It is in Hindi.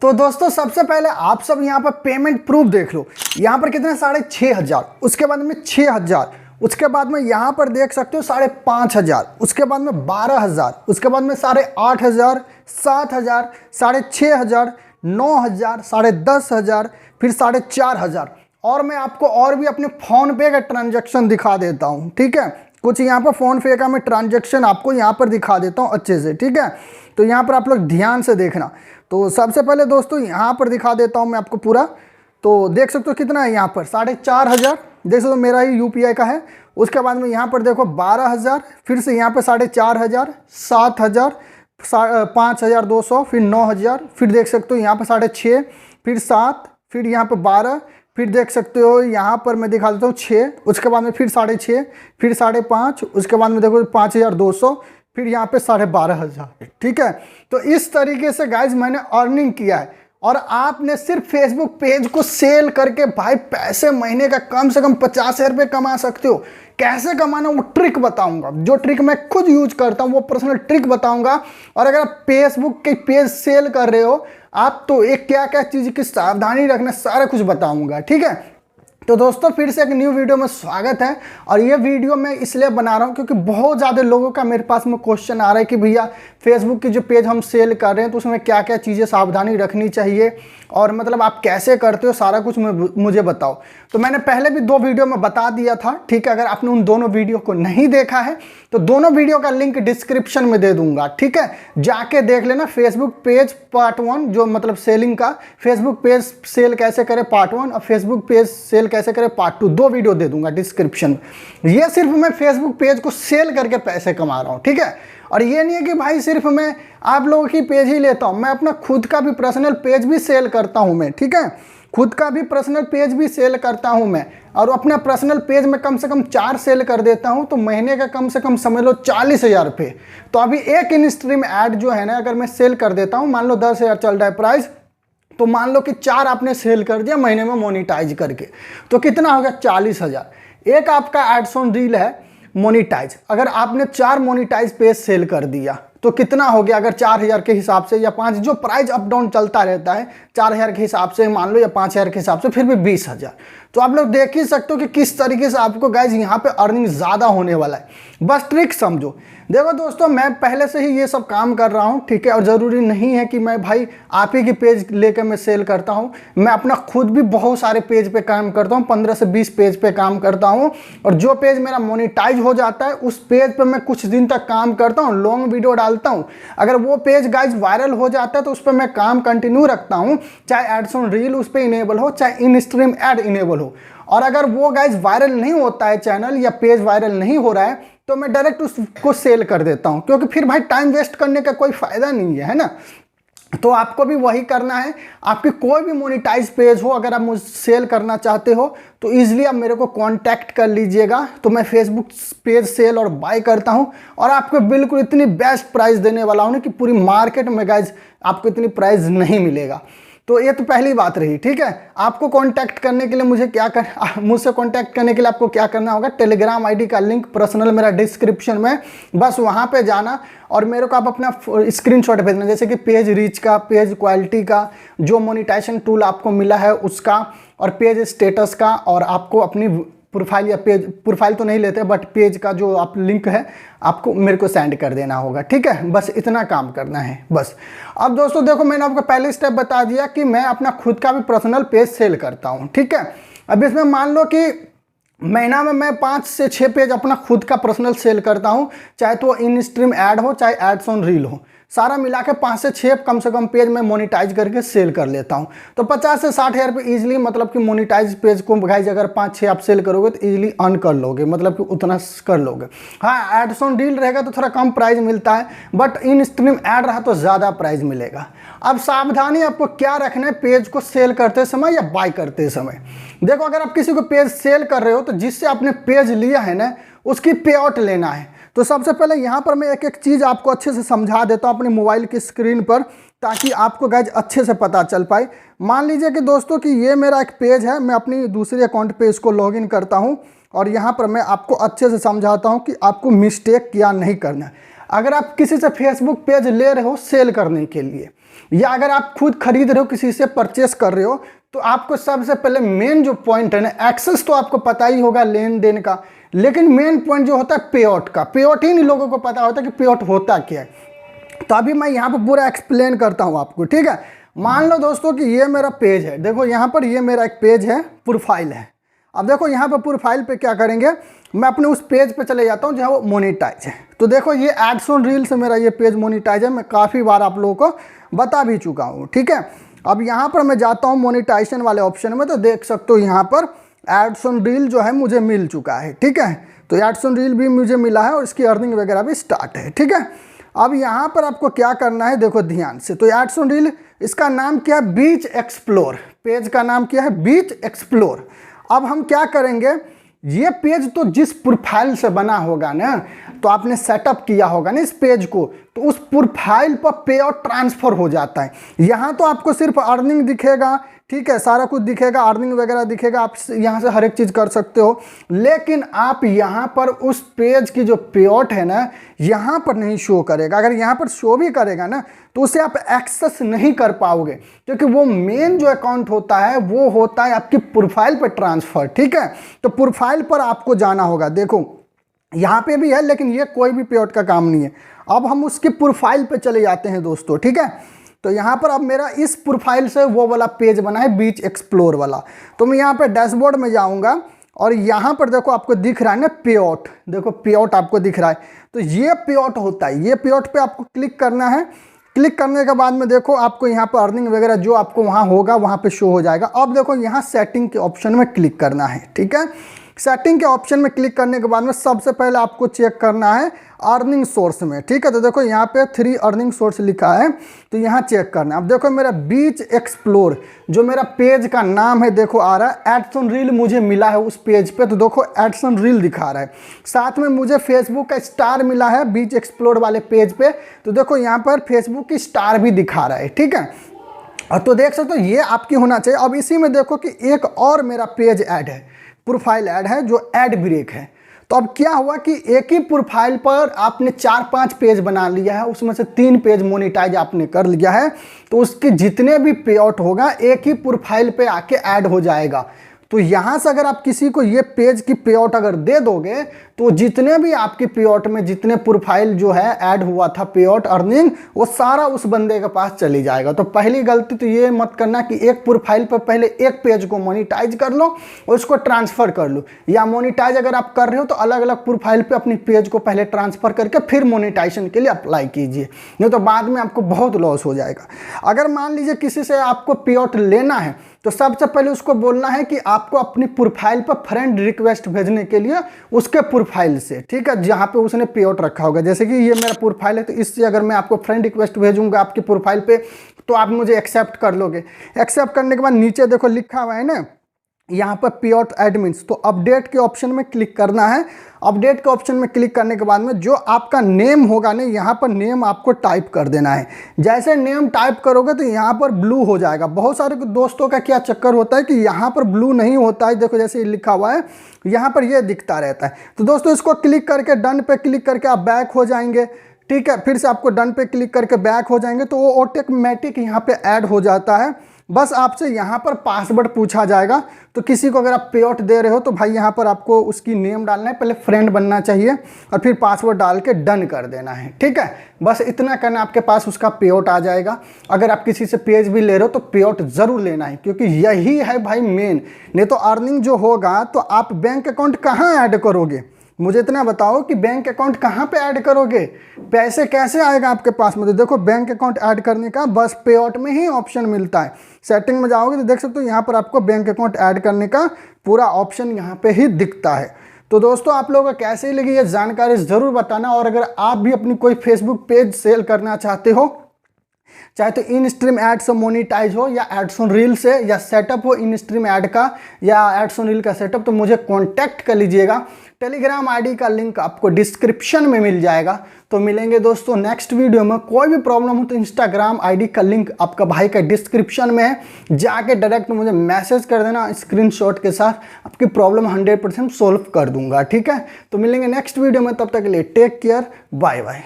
तो दोस्तों सबसे पहले आप सब यहाँ पर पेमेंट प्रूफ देख लो। यहाँ पर कितने 6,500, उसके बाद में 6,000, उसके बाद में यहाँ पर देख सकते हो 5,500, उसके बाद में 12,000, उसके बाद में 8,500, 7,000, 6,500, 9,000, 10,500, फिर 4,500। और मैं आपको और भी अपने फ़ोन पे का ट्रांजैक्शन दिखा देता हूँ, ठीक है। कुछ यहाँ पर फ़ोन पे का मैं ट्रांजैक्शन आपको यहाँ पर दिखा देता हूँ अच्छे से, ठीक है। तो यहाँ पर आप लोग ध्यान से देखना। तो सबसे पहले दोस्तों यहाँ पर दिखा देता हूँ मैं आपको पूरा। तो देख सकते हो कितना है यहाँ पर 4,500, देख सकते हो मेरा ही UPI का है। उसके बाद में यहाँ पर देखो 12,000, फिर से यहाँ पर 4,500, 7,000, 5,200, फिर 9,000, फिर देख सकते हो यहाँ पर 6,500, फिर 7, फिर यहाँ पर 12, फिर देख सकते हो यहाँ पर मैं दिखा देता हूँ 6, उसके बाद में फिर 6,500, फिर 5,500, उसके बाद में देखो 5,200, फिर यहाँ पे 12,500, ठीक है। तो इस तरीके से गाइज मैंने अर्निंग किया है। और आपने सिर्फ फेसबुक पेज को सेल करके भाई पैसे महीने का कम से कम 50,000 रुपये कमा सकते हो। कैसे कमाना वो ट्रिक बताऊंगा, जो ट्रिक मैं खुद यूज करता हूँ वो पर्सनल ट्रिक बताऊंगा। और अगर आप फेसबुक के पेज सेल कर रहे हो आप, तो एक क्या क्या चीज़ की सावधानी रखना सारा कुछ बताऊंगा, ठीक है। तो दोस्तों फिर से एक न्यू वीडियो में स्वागत है। और ये वीडियो मैं इसलिए बना रहा हूँ क्योंकि बहुत ज़्यादा लोगों का मेरे पास में क्वेश्चन आ रहा है कि भैया फेसबुक की जो पेज हम सेल कर रहे हैं तो उसमें क्या क्या चीज़ें सावधानी रखनी चाहिए, और मतलब आप कैसे करते हो सारा कुछ मुझे बताओ। तो मैंने पहले भी 2 वीडियो में बता दिया था, ठीक है। अगर आपने उन दोनों वीडियो को नहीं देखा है तो दोनों वीडियो का लिंक डिस्क्रिप्शन में दे दूंगा, ठीक है। जाके देख लेना। फेसबुक पेज पार्ट 1 जो मतलब सेलिंग का, फेसबुक पेज सेल कैसे करें पार्ट 1, और फेसबुक पेज सेल कैसे करें पार्ट 2, 2 वीडियो दे दूंगा डिस्क्रिप्शन में। ये सिर्फ मैं फेसबुक पेज को सेल करके पैसे कमा रहा हूँ, ठीक है। और ये नहीं है कि भाई सिर्फ मैं आप लोगों की पेज ही लेता हूँ, मैं अपना खुद का भी पर्सनल पेज भी सेल करता हूँ मैं, ठीक है। खुद का भी पर्सनल पेज भी सेल करता हूँ मैं। और अपना पर्सनल पेज में कम से कम 4 सेल कर देता हूँ, तो महीने का कम से कम समझ लो 40,000 रुपये। तो अभी एक इन स्ट्रीम ऐड जो है ना, अगर मैं सेल कर देता हूँ, मान लो 10,000 चल रहा है प्राइस, तो मान लो कि 4 आपने सेल कर दिया महीने में मोनिटाइज करके, तो कितना हो गया 40,000। एक आपका एड्स ऑन रील है मोनिटाइज, अगर आपने 4 मोनिटाइज पेज सेल कर दिया तो कितना हो गया, अगर 4,000 के हिसाब से या 5, जो प्राइस अप डाउन चलता रहता है, 4,000 के हिसाब से मान लो या 5,000 के हिसाब से, फिर भी 20,000। तो आप लोग देख ही सकते हो कि किस तरीके से आपको गाइज यहाँ पे अर्निंग ज़्यादा होने वाला है। बस ट्रिक समझो। देखो दोस्तों मैं पहले से ही ये सब काम कर रहा हूँ, ठीक है। और ज़रूरी नहीं है कि मैं भाई आप ही की पेज लेकर मैं सेल करता हूँ, मैं अपना खुद भी बहुत सारे पेज पे काम करता हूँ, 15 से 20 पेज पे काम करता हूँ। और जो पेज मेरा मोनिटाइज हो जाता है उस पेज पे मैं कुछ दिन तक काम करता हूँ, लॉन्ग वीडियो डालता हूँ। अगर वो पेज गाइज वायरल हो जाता है तो उस पर मैं काम कंटिन्यू रखता हूँ, चाहे एड्स ऑन रील उस पर इनेबल हो, चाहे इन स्ट्रीम एड इनेबल हो। और अगर वो गाइज वायरल नहीं होता है, चैनल या पेज वायरल नहीं हो रहा है, तो मैं डायरेक्ट उसको सेल कर देता हूं, क्योंकि फिर भाई टाइम वेस्ट करने का कोई फायदा नहीं है ना। तो आपको भी वही करना है। आपकी कोई भी मोनिटाइज पेज हो, अगर आप मुझे सेल करना चाहते हो तो ईजिली आप मेरे को कांटेक्ट कर लीजिएगा। तो मैं फेसबुक पेज सेल और बाय करता हूं, और आपको बिल्कुल इतनी बेस्ट प्राइस देने वाला हूं कि पूरी मार्केट में गाइज आपको इतनी प्राइस नहीं मिलेगा। तो ये तो पहली बात रही, ठीक है। आपको कांटेक्ट करने के लिए मुझसे कांटेक्ट करने के लिए आपको क्या करना होगा, टेलीग्राम आईडी का लिंक पर्सनल मेरा डिस्क्रिप्शन में, बस वहाँ पे जाना और मेरे को आप अपना स्क्रीनशॉट भेजना, जैसे कि पेज रीच का, पेज क्वालिटी का, जो मोनिटाइजेशन टूल आपको मिला है उसका, और पेज स्टेटस का, और आपको अपनी प्रोफाइल या प्रोफाइल तो नहीं लेते बट पेज का जो आप लिंक है आपको मेरे को सेंड कर देना होगा, ठीक है। बस इतना काम करना है बस। अब दोस्तों देखो मैंने आपको पहले स्टेप बता दिया कि मैं अपना खुद का भी पर्सनल पेज सेल करता हूँ, ठीक है। अब इसमें मान लो कि महीना में मैं 5 से 6 पेज अपना खुद का पर्सनल सेल करता हूँ, चाहे तो इन स्ट्रीम ऐड हो चाहे एड्स ऑन रील हो, सारा मिला के 5 से 6 कम से कम पेज में मोनिटाइज करके सेल कर लेता हूं। तो 50 से 60 हज़ार रुपये ईजिली, मतलब कि मोनिटाइज पेज को गाइज अगर 5-6 आप सेल करोगे तो ईजिली अर्न कर लोगे, मतलब कि उतना कर लोगे। हाँ एड्स ऑन डील रहेगा तो थोड़ा कम प्राइस मिलता है, बट इन स्ट्रीम ऐड रहा तो ज़्यादा प्राइस मिलेगा। अब सावधानी आपको क्या रखना है पेज को सेल करते समय या बाय करते समय। देखो अगर आप किसी को पेज सेल कर रहे हो तो जिससे आपने पेज लिया है ना उसकी पे आउट लेना है। तो सबसे पहले यहाँ पर मैं एक एक चीज़ आपको अच्छे से समझा देता हूँ अपने मोबाइल की स्क्रीन पर, ताकि आपको गाइज अच्छे से पता चल पाए। मान लीजिए कि दोस्तों कि ये मेरा एक पेज है, मैं अपनी दूसरे अकाउंट पे इसको लॉगिन करता हूँ और यहाँ पर मैं आपको अच्छे से समझाता हूँ कि आपको मिस्टेक क्या नहीं करना है। अगर आप किसी से फेसबुक पेज ले रहे हो सेल करने के लिए, या अगर आप खुद खरीद रहे हो, किसी से परचेस कर रहे हो, तो आपको सबसे पहले मेन जो पॉइंट है ना, एक्सेस तो आपको पता ही होगा लेन देन का, लेकिन मेन पॉइंट जो होता है पे आउट का, पे आउट ही नहीं लोगों को पता होता कि पे आउट होता क्या है। तो अभी मैं यहाँ पर पूरा एक्सप्लेन करता हूँ आपको, ठीक है। मान लो दोस्तों कि ये मेरा पेज है, देखो यहाँ पर ये मेरा एक पेज है, प्रोफाइल है। अब देखो यहाँ पर प्रोफाइल पे क्या करेंगे, मैं अपने उस पेज पे चले जाता हूँ जहाँ वो मोनेटाइज है। तो देखो ये एड्स ऑन रील से मेरा ये पेज मोनेटाइज है, मैं काफ़ी बार आप लोगों को बता भी चुका हूँ, ठीक है। अब यहाँ पर मैं जाता हूँ मोनेटाइजेशन वाले ऑप्शन में, तो देख सकते हो यहाँ पर एड्स ऑन रील जो है मुझे मिल चुका है, ठीक है। तो एड्स ऑन रील भी मुझे मिला है और इसकी अर्निंग वगैरह भी स्टार्ट है, ठीक है। अब यहाँ पर आपको क्या करना है, देखो ध्यान से। तो एड्स ऑन रील, इसका नाम क्या है, बीच एक्सप्लोर, पेज का नाम क्या है, बीच एक्सप्लोर। अब हम क्या करेंगे, ये पेज तो जिस प्रोफाइल से बना होगा ना, तो आपने सेटअप किया होगा ना इस पेज को, तो उस प्रोफाइल पर पे आउट ट्रांसफर हो जाता है। यहाँ तो आपको सिर्फ अर्निंग दिखेगा, ठीक है, सारा कुछ दिखेगा, अर्निंग वगैरह दिखेगा, आप यहाँ से हर एक चीज़ कर सकते हो, लेकिन आप यहाँ पर उस पेज की जो पे आउट है ना, यहाँ पर नहीं शो करेगा। अगर यहाँ पर शो भी करेगा ना, तो उसे आप एक्सेस नहीं कर पाओगे, क्योंकि वो मेन जो अकाउंट होता है वो होता है आपकी प्रोफाइल पर ट्रांसफ़र, ठीक है। तो प्रोफाइल पर आपको जाना होगा, देखो यहाँ पे भी है, लेकिन ये कोई भी पे आउट का काम नहीं है। अब हम उसकी प्रोफाइल पे चले जाते हैं दोस्तों, ठीक है। तो यहाँ पर अब मेरा इस प्रोफाइल से वो वाला पेज बना है, बीच एक्सप्लोर वाला। तो मैं यहाँ पे डैशबोर्ड में जाऊँगा और यहाँ पर देखो आपको दिख रहा है ना पे आउट, देखो पे आउट आपको दिख रहा है। तो ये पे आउट होता है, ये पे आउट पे आपको क्लिक करना है। क्लिक करने के बाद में देखो आपको यहाँ पर अर्निंग वगैरह जो आपको वहाँ होगा वहाँ पे शो हो जाएगा। अब देखो यहाँ सेटिंग के ऑप्शन में क्लिक करना है, ठीक है। सेटिंग के ऑप्शन में क्लिक करने के बाद में सबसे पहले आपको चेक करना है अर्निंग सोर्स में, ठीक है। तो देखो यहाँ पे 3 अर्निंग सोर्स लिखा है, तो यहाँ चेक करना है। अब देखो मेरा बीच एक्सप्लोर जो मेरा पेज का नाम है, देखो आ रहा है एड्स ऑन रील मुझे मिला है उस पेज पे, तो देखो एड्स ऑन रील दिखा रहा है। साथ में मुझे फेसबुक का स्टार मिला है बीच एक्सप्लोर वाले पेज पे, तो देखो यहाँ पर फेसबुक की स्टार भी दिखा रहा है, ठीक है। और तो देख सकते हो ये आपकी होना चाहिए। अब इसी में देखो कि एक और मेरा पेज ऐड है, प्रोफाइल ऐड है, जो ऐड ब्रेक है। तो अब क्या हुआ कि एक ही प्रोफाइल पर आपने 4-5 पेज बना लिया है, उसमें से 3 पेज मोनेटाइज आपने कर लिया है, तो उसके जितने भी पे आउट होगा एक ही प्रोफाइल पे आके ऐड हो जाएगा। तो यहाँ से अगर आप किसी को ये पेज की पे आउट अगर दे दोगे, तो जितने भी आपके पे आउट में जितने प्रोफाइल जो है ऐड हुआ था पे आउट अर्निंग, वो सारा उस बंदे के पास चली जाएगा। तो पहली गलती तो ये मत करना कि एक प्रोफाइल पर पहले एक पेज को मोनेटाइज कर लो और उसको ट्रांसफ़र कर लो, या मोनेटाइज अगर आप कर रहे हो तो अलग अलग प्रोफाइल पर अपनी पेज को पहले ट्रांसफ़र करके फिर मोनेटाइजेशन के लिए अप्लाई कीजिए, नहीं तो बाद में आपको बहुत लॉस हो जाएगा। अगर मान लीजिए किसी से आपको पे आउट लेना है, तो सबसे पहले उसको बोलना है कि आपको अपनी प्रोफाइल पर फ्रेंड रिक्वेस्ट भेजने के लिए उसके प्रोफाइल से, ठीक है, जहाँ पे उसने पे आउट रखा होगा। जैसे कि ये मेरा प्रोफाइल है, तो इससे अगर मैं आपको फ्रेंड रिक्वेस्ट भेजूंगा आपकी प्रोफाइल पे, तो आप मुझे एक्सेप्ट कर लोगे। एक्सेप्ट करने के बाद नीचे देखो लिखा हुआ है ना यहाँ पर पे आउट एडमिन्स, तो अपडेट के ऑप्शन में क्लिक करना है। अपडेट के ऑप्शन में क्लिक करने के बाद में जो आपका नेम होगा ना, यहाँ पर नेम आपको टाइप कर देना है। जैसे नेम टाइप करोगे तो यहाँ पर ब्लू हो जाएगा। बहुत सारे दोस्तों का क्या चक्कर होता है कि यहाँ पर ब्लू नहीं होता है, देखो जैसे लिखा हुआ है यहाँ पर ये दिखता रहता है। तो दोस्तों इसको क्लिक करके डन पे क्लिक करके आप बैक हो जाएंगे, ठीक है। फिर से आपको डन पे क्लिक करके बैक हो जाएंगे, तो वो ऑटोमेटिक यहाँ पे ऐड हो जाता है। बस आपसे यहाँ पर पासवर्ड पूछा जाएगा। तो किसी को अगर आप पे आउट दे रहे हो तो भाई यहाँ पर आपको उसकी नेम डालना है, पहले फ्रेंड बनना चाहिए और फिर पासवर्ड डाल के डन कर देना है, ठीक है। बस इतना करना, आपके पास उसका पे आउट आ जाएगा। अगर आप किसी से पेज भी ले रहे हो तो पे आउट ज़रूर लेना है, क्योंकि यही है भाई मेन। नहीं तो अर्निंग जो होगा तो आप बैंक अकाउंट कहाँ ऐड करोगे, मुझे इतना बताओ कि बैंक अकाउंट कहाँ पे ऐड करोगे, पैसे कैसे आएगा आपके पास में। तो देखो बैंक अकाउंट ऐड करने का बस पे आउट में ही ऑप्शन मिलता है। सेटिंग में जाओगे तो देख सकते हो यहाँ पर आपको बैंक अकाउंट ऐड करने का पूरा ऑप्शन यहाँ पे ही दिखता है। तो दोस्तों आप लोगों को कैसे लगी ये जानकारी ज़रूर बताना। और अगर आप भी अपनी कोई फेसबुक पेज सेल करना चाहते हो, चाहे तो इन स्ट्रीम एड से मोनेटाइज हो या एड्स ऑन रील से, या सेटअप हो इन स्ट्रीम एड का या एड्स ऑन रील का सेटअप, तो मुझे कांटेक्ट कर लीजिएगा। टेलीग्राम आईडी का लिंक आपको डिस्क्रिप्शन में मिल जाएगा। तो मिलेंगे दोस्तों नेक्स्ट वीडियो में। कोई भी प्रॉब्लम हो तो इंस्टाग्राम आईडी का लिंक आपका भाई का डिस्क्रिप्शन में है, जाके डायरेक्ट मुझे मैसेज कर देना स्क्रीनशॉट के साथ, आपकी प्रॉब्लम 100% सोल्व कर दूंगा, ठीक है। तो मिलेंगे नेक्स्ट वीडियो में, तब तक के लिए टेक केयर, बाय बाय।